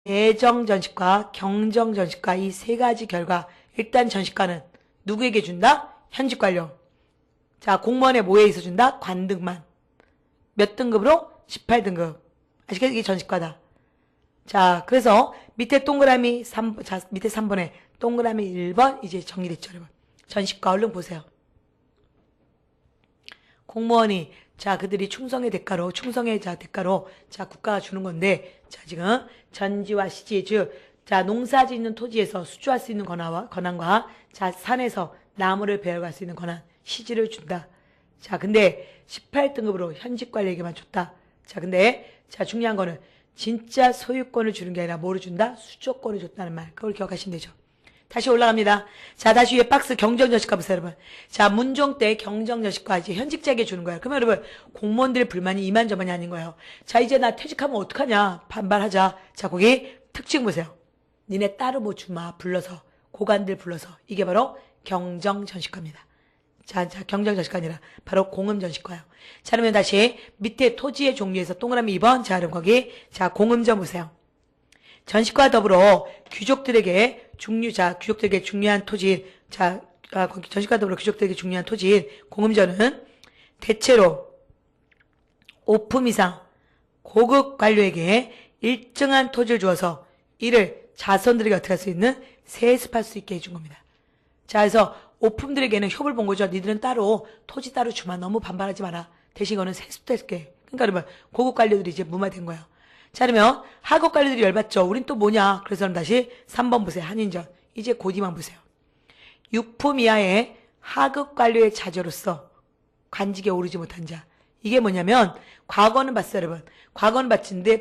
예정 전시과, 경정 전시과 이 세 가지 결과. 일단 전시과는 누구에게 준다? 현직 관료. 자, 공무원에 뭐에 있어 준다? 관등만. 몇 등급으로? 18등급. 아시겠죠? 이게 전시과다. 자, 그래서 밑에 동그라미 3, 자, 밑에 3번에 동그라미 1번 이제 정리됐죠, 여러분. 전시과 얼른 보세요. 공무원이 자, 그들이 충성의 대가로, 자, 국가가 주는 건데, 자, 지금 전지와 시지, 즉, 자, 농사 짓는 토지에서 수주할 수 있는 권한과, 자, 산에서 나무를 베어갈 수 있는 권한, 시지를 준다. 자, 근데 18등급으로 현직 관리에게만 줬다. 자, 근데, 자, 중요한 거는 진짜 소유권을 주는 게 아니라 뭐를 준다? 수조권을 줬다는 말. 그걸 기억하시면 되죠. 다시 올라갑니다. 자, 다시 위에 박스 경정전시과 보세요, 여러분. 자, 문종 때 경정전시과 이제 현직자에게 주는 거예요. 그러면 여러분, 공무원들의 불만이 이만저만이 아닌 거예요. 자, 이제 나 퇴직하면 어떡하냐? 반발하자. 자, 거기 특징 보세요. 니네 따로 뭐 주마. 불러서. 고관들 불러서. 이게 바로 경정전시과입니다. 자, 경정전시과 아니라 바로 공음전시과예요. 자, 그러면 다시 밑에 토지의 종류에서 동그라미 2번. 자, 그럼 거기, 자, 공음전 보세요. 전시과 더불어 귀족들에게 귀족들에게 중요한 토지인, 자, 거기 전시과 더불어 귀족들에게 중요한 토지인 공음전은 대체로 오품 이상 고급 관료에게 일정한 토지를 주어서 이를 자손들에게 어떻게 할 수 있는 세습할 수 있게 해준 겁니다. 자, 그래서 오품들에게는 효를 본 거죠. 니들은 따로 토지 따로 주마. 너무 반발하지 마라. 대신 이거는 세습도 할게. 그러니까 여러분 고급 관료들이 이제 무마된 거예요. 자, 그러면 하급 관료들이 열받죠. 우린 또 뭐냐? 그래서 다시 3번 보세요. 한인전. 이제 고디만 보세요. 육품 이하의 하급 관료의 자제로서 관직에 오르지 못한 자. 이게 뭐냐면 과거는 봤어요, 여러분. 과거는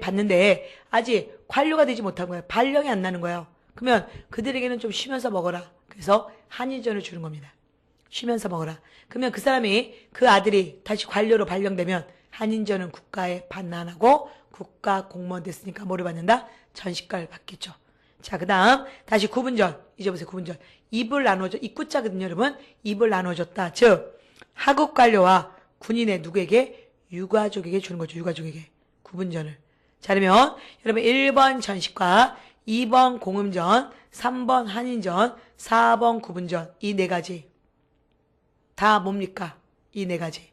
봤는데 아직 관료가 되지 못한 거예요. 발령이 안 나는 거예요. 그러면 그들에게는 좀 쉬면서 먹어라. 그래서 한인전을 주는 겁니다. 쉬면서 먹어라. 그러면 그 사람이, 그 아들이 다시 관료로 발령되면 한인전은 국가에 반환하고 국가 공무원 됐으니까 뭐를 받는다? 전시과를 받겠죠. 자, 그 다음 다시 구분전. 이제 보세요. 구분전. 입을 나눠줘. 입구자거든요, 여러분. 입을 나눠줬다. 즉 하급 관료와 군인의 누구에게? 유가족에게 주는 거죠. 유가족에게. 구분전을. 자, 그러면 여러분 1번 전시과, 2번 공음전, 3번 한인전, 4번 구분전. 이 네 가지 다 뭡니까? 이 네 가지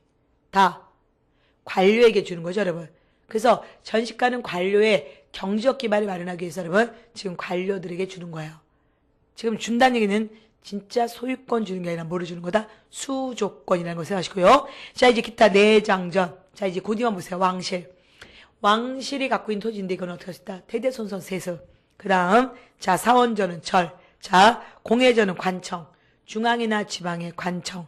다 관료에게 주는 거죠, 여러분. 그래서 전시과는 관료의 경제적 기반을 마련하기 위해서 여러분 지금 관료들에게 주는 거예요. 지금 준다는 얘기는 진짜 소유권 주는 게 아니라 뭐를 주는 거다? 수조권이라는 걸 생각하시고요. 자, 이제 기타 내장전. 자, 이제 고디만 보세요. 왕실. 왕실이 갖고 있는 토지인데 이건 어떻게 할 수 있다? 대대손손 세습. 그 다음 자, 사원전은 절. 자, 공회전은 관청. 중앙이나 지방의 관청.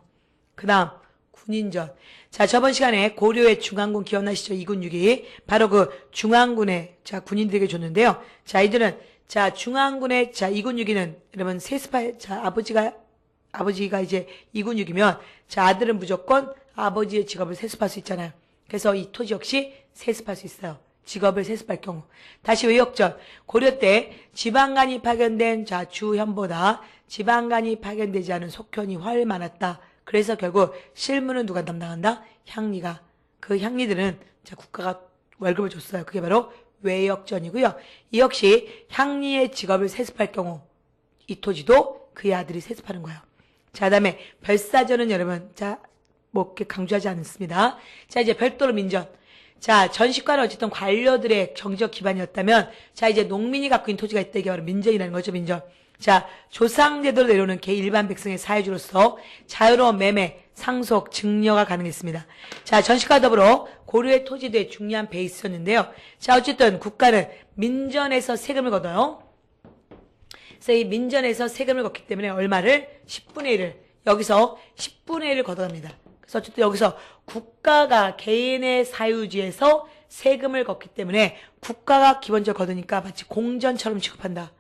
그 다음 군인전. 자, 저번 시간에 고려의 중앙군 기억나시죠? 2군 6위. 바로 그 중앙군의, 자, 군인들에게 줬는데요. 자, 이들은, 자, 중앙군의, 자, 2군 6위는, 여러분, 자, 아버지가 이제 2군 6위면, 자, 아들은 무조건 아버지의 직업을 세습할 수 있잖아요. 그래서 이 토지 역시 세습할 수 있어요. 직업을 세습할 경우. 다시 외역전. 고려 때 지방간이 파견된, 자, 주현보다 지방간이 파견되지 않은 속현이 훨 많았다. 그래서 결국 실무는 누가 담당한다? 향리가. 그 향리들은 자, 국가가 월급을 줬어요. 그게 바로 외역전이고요. 이 역시 향리의 직업을 세습할 경우 이 토지도 그의 아들이 세습하는 거예요. 자, 그다음에 별사전은 여러분 자, 뭐 이렇게 강조하지 않습니다. 자, 이제 별도로 민전. 자, 전시과는 어쨌든 관료들의 경제적 기반이었다면 자, 이제 농민이 갖고 있는 토지가 있다. 이게 바로 민전이라는 거죠. 민전. 자, 조상제도로 내려오는 개 일반 백성의 사회주로서 자유로운 매매, 상속, 증여가 가능했습니다. 자, 전시과 더불어 고려의 토지도의 중요한 베이스였는데요. 자, 어쨌든 국가는 민전에서 세금을 걷어요. 그래서 이 민전에서 세금을 걷기 때문에 얼마를? 10분의 1을. 여기서 10분의 1을 걷어갑니다. 그래서 어쨌든 여기서 국가가 개인의 사유지에서 세금을 걷기 때문에 국가가 기본적으로 걷으니까 마치 공전처럼 취급한다.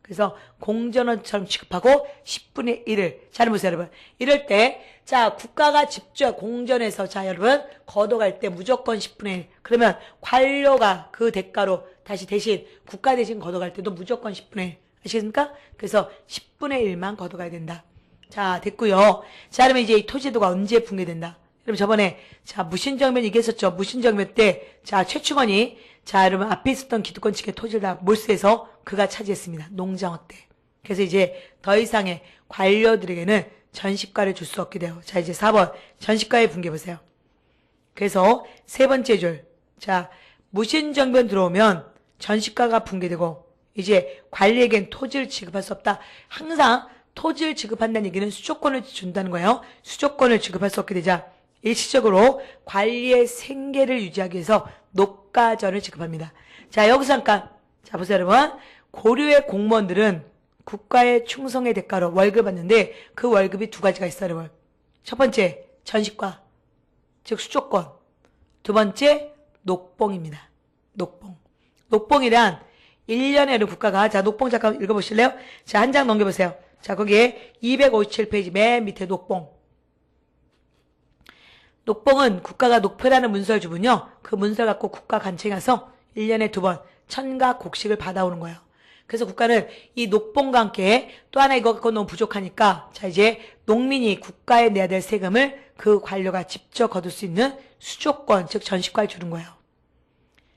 그래서 공전원처럼 취급하고 10분의 1을. 잘 보세요, 여러분. 이럴 때, 자, 국가가 직접 공전에서, 자, 여러분, 걷어갈 때 무조건 10분의 1. 그러면 관료가 그 대가로 다시 대신, 국가 대신 걷어갈 때도 무조건 10분의 1. 아시겠습니까? 그래서 10분의 1만 걷어가야 된다. 자, 됐고요. 자, 그러면 이제 이 토지도가 언제 붕괴된다? 그럼 저번에, 자, 무신정변 얘기했었죠. 무신정변 때, 자, 최충원이, 자, 여러분, 앞에 있었던 기득권 측의 토지를 다 몰수해서 그가 차지했습니다. 농장 확대. 그래서 이제 더 이상의 관료들에게는 전시과를 줄 수 없게 돼요. 자, 이제 4번. 전시과의 붕괴 보세요. 그래서 세 번째 줄. 자, 무신정변 들어오면 전시과가 붕괴되고, 이제 관리에겐 토지를 지급할 수 없다. 항상 토지를 지급한다는 얘기는 수조권을 준다는 거예요. 수조권을 지급할 수 없게 되자 일시적으로 관리의 생계를 유지하기 위해서 녹가전을 지급합니다. 자, 여기서 잠깐, 자, 보세요, 여러분. 고려의 공무원들은 국가의 충성의 대가로 월급을 받는데 그 월급이 두 가지가 있어요, 여러분. 첫 번째, 전시과, 즉 수조권. 두 번째, 녹봉입니다. 녹봉. 녹봉이란 1년에 국가가, 자, 녹봉 잠깐 읽어보실래요? 자, 한 장 넘겨보세요. 자, 거기에 257페이지 맨 밑에 녹봉. 녹봉은 국가가 녹표라는 문서를 주면요. 그 문서를 갖고 국가 관청에 가서 1년에 2번 천가 곡식을 받아오는 거예요. 그래서 국가는 이 녹봉과 함께 또 하나 이거 갖고 너무 부족하니까 자, 이제 농민이 국가에 내야 될 세금을 그 관료가 직접 거둘 수 있는 수조권, 즉 전시과를 주는 거예요.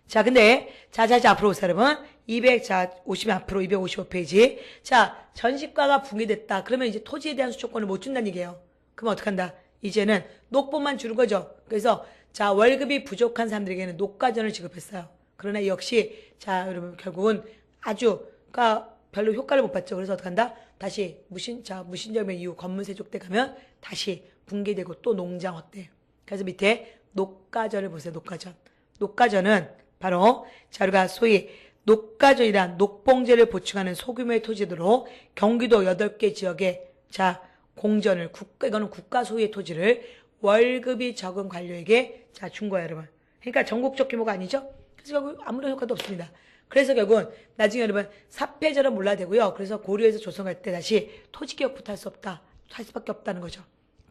자, 근데 자, 앞으로 오세요, 여러분. 200, 자, 오시면 앞으로 255페이지. 자, 전시과가 붕괴됐다. 그러면 이제 토지에 대한 수조권을 못 준다는 얘기예요. 그러면 어떡한다? 이제는 녹봉만 주는 거죠. 그래서 자, 월급이 부족한 사람들에게는 녹가전을 지급했어요. 그러나 역시 자, 여러분 결국은 아주 그러니까 별로 효과를 못 봤죠. 그래서 어떡한다? 다시 무신정변 이후 권문세족 때 가면 다시 붕괴되고 또 농장 확대. 그래서 밑에 녹가전을 보세요. 녹가전. 녹가전은 바로 자, 우리가 소위 녹가전이란 녹봉제를 보충하는 소규모의 토지들로 경기도 8개 지역에 자, 공전을 이거는 국가 소유의 토지를 월급이 적은 관료에게 자, 준 거예요, 여러분. 그러니까 전국적 규모가 아니죠? 그래서 결국 아무런 효과도 없습니다. 그래서 결국은 나중에 여러분 사패제로 몰라야 되고요. 그래서 고려에서 조선 갈 때 다시 토지개혁부터 할 수 없다. 할 수밖에 없다는 거죠.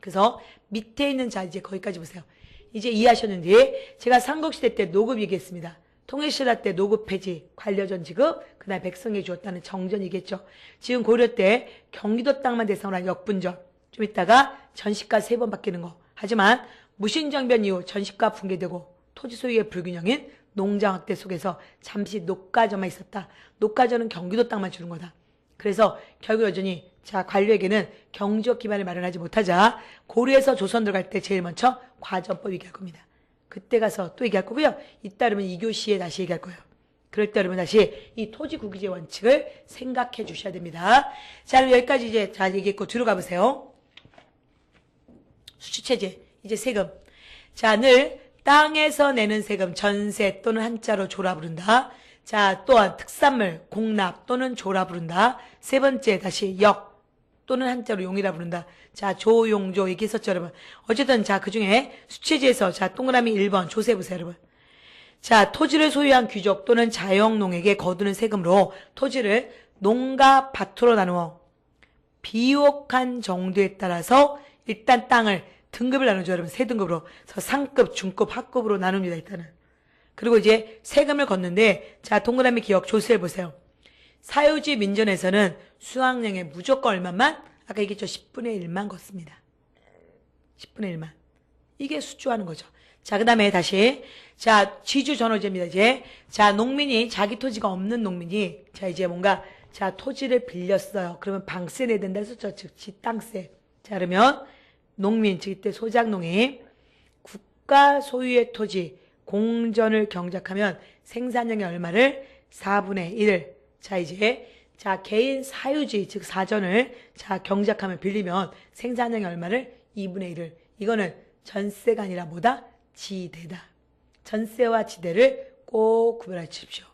그래서 밑에 있는 자 이제 거기까지 보세요. 이제 이해하셨는지 제가 삼국시대 때 노급 얘기했습니다. 통일신라 때 노급 폐지, 관료전 지급, 그다음에 백성에 주었다는 정전 얘기했죠. 지금 고려 때 경기도 땅만 대상으로 한 역분전, 좀 있다가 전시가 3번 바뀌는 거. 하지만 무신정변 이후 전시가 붕괴되고 토지 소유의 불균형인 농장 확대 속에서 잠시 녹가전만 있었다. 녹가전은 경기도 땅만 주는 거다. 그래서 결국 여전히 자, 관료에게는 경제적 기반을 마련하지 못하자 고려에서 조선 들어갈 때 제일 먼저 과전법 얘기할 겁니다. 그때 가서 또 얘기할 거고요. 이따 그러면 2교시에 다시 얘기할 거예요. 그럴 때 여러분 다시 이 토지국유제 원칙을 생각해 주셔야 됩니다. 자, 그럼 여기까지 이제 다 얘기했고 뒤로 가보세요. 수취체제, 이제 세금. 자, 늘 땅에서 내는 세금, 전세 또는 한자로 조라 부른다. 자, 또한 특산물, 공납 또는 조라 부른다. 세 번째 다시 역 또는 한자로 용이라 부른다. 자, 조용조 얘기했었죠, 여러분. 어쨌든 자, 그중에 수취제에서 자, 동그라미 1번 조세 보세요, 여러분. 자, 토지를 소유한 귀족 또는 자영농에게 거두는 세금으로 토지를 농가 밭으로 나누어 비옥한 정도에 따라서 일단 땅을 등급을 나누죠, 여러분. 세 등급으로. 그래서 상급, 중급, 하급으로 나눕니다, 일단은. 그리고 이제 세금을 걷는데 자, 동그라미 기억 조세를 보세요. 사유지 민전에서는 수확량의 무조건 얼마만? 아까 얘기했죠. 10분의 1만 걷습니다. 10분의 1만. 이게 수주하는 거죠. 자, 그 다음에 다시. 자, 지주전호제입니다, 이제. 자, 농민이, 자기 토지가 없는 농민이, 자, 이제 뭔가, 자, 토지를 빌렸어요. 그러면 방세 내야 된다 했었죠. 즉, 지땅세. 자, 그러면, 농민, 즉, 이때 소작농이 국가 소유의 토지, 공전을 경작하면 생산량의 얼마를? 4분의 1을. 자, 이제, 자, 개인 사유지, 즉, 사전을, 자, 경작하면 빌리면 생산량의 얼마를? 2분의 1을. 이거는 전세가 아니라 뭐다? 지대다. 전세와 지대를 꼭 구별해 주십시오.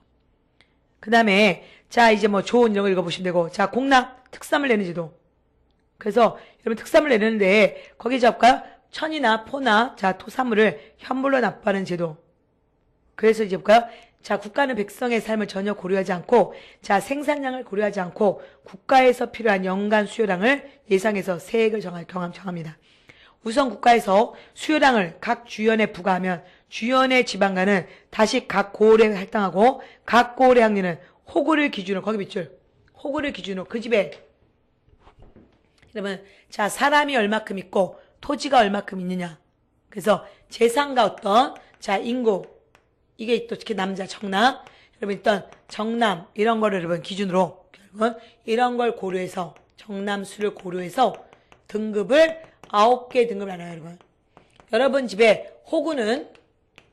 그 다음에, 자, 이제 뭐 좋은 이런 거 읽어보시면 되고, 자, 공납, 특산물 내는 제도. 그래서 여러분 특산물 내는데, 거기 잡을까요? 천이나 포나, 자, 토사물을 현물로 납부하는 제도. 그래서 이제 볼까요? 자, 국가는 백성의 삶을 전혀 고려하지 않고, 자, 생산량을 고려하지 않고, 국가에서 필요한 연간 수요량을 예상해서 세액을 정합니다. 우선 국가에서 수요량을 각 주연에 부과하면 주연의 지방간은 다시 각 고을에 할당하고 각 고을의 학리는 호구를 기준으로 거기 밑줄 호구를 기준으로 그 집에 그러면 자 사람이 얼마큼 있고 토지가 얼마큼 있느냐 그래서 재상과 어떤, 자, 인구, 이게 또 특히 남자, 정남, 여러분 일단 정남, 이런 거를 여러분 기준으로, 여러분 이런 걸 고려해서, 정남수를 고려해서 등급을 9개 등급을 나눠요, 여러분. 여러분 집에 호구는,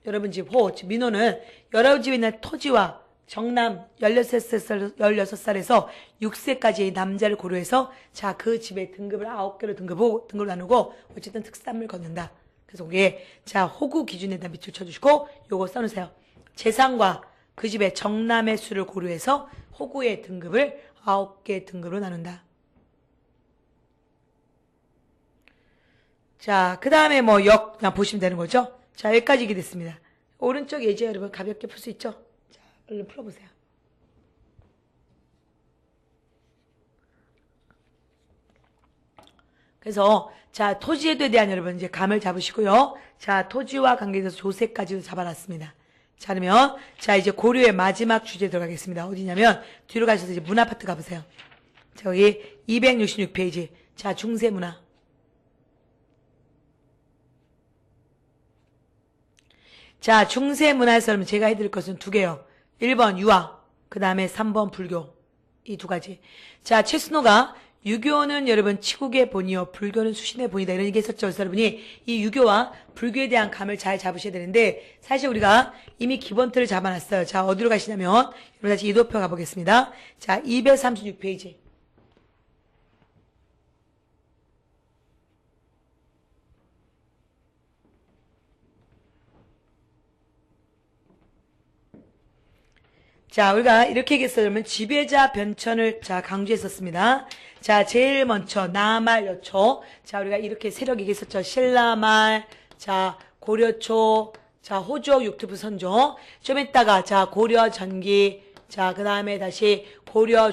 여러분 집 민호는 여러분 집에 있는 토지와 정남 16살에서 6세까지의 남자를 고려해서 자, 그 집의 등급을 9개로 등급을 나누고 어쨌든 특산물 걷는다. 그래서 그게 자, 호구 기준에다 밑줄 쳐주시고 요거 써놓으세요. 재산과 그 집의 정남의 수를 고려해서 호구의 등급을 9개 등급으로 나눈다. 자, 그 다음에 뭐 그냥 보시면 되는 거죠. 자, 여기까지 이게 됐습니다. 오른쪽 예제 여러분 가볍게 풀 수 있죠? 자, 얼른 풀어보세요. 그래서 자, 토지에도에 대한 여러분 이제 감을 잡으시고요. 자, 토지와 관계돼서 조세까지도 잡아놨습니다. 자, 그러면 자, 이제 고려의 마지막 주제 들어가겠습니다. 어디냐면 뒤로 가셔서 이제 문화파트 가보세요. 자, 여기 266페이지. 자, 중세문화. 자, 중세문화에서 그러면 제가 해드릴 것은 두 개요. 1번 유아, 그 다음에 3번 불교. 이 두 가지. 자, 최순호가 유교는 여러분 치국의 본이요, 불교는 수신의 본이다. 이런 얘기 했었죠. 그래서 여러분이 이 유교와 불교에 대한 감을 잘 잡으셔야 되는데, 사실 우리가 이미 기본 틀을 잡아놨어요. 자, 어디로 가시냐면, 여러분 다시 이도표 가보겠습니다. 자, 236페이지. 자, 우리가 이렇게 얘기했어요. 그러면 지배자 변천을 자, 강조했었습니다. 자, 제일 먼저 나말 여초. 자, 우리가 이렇게 세력 얘기했었죠. 신라말, 자, 고려초, 자, 호족 육투부 선조. 좀 이따가 자, 고려 전기, 자, 그 다음에 다시 고려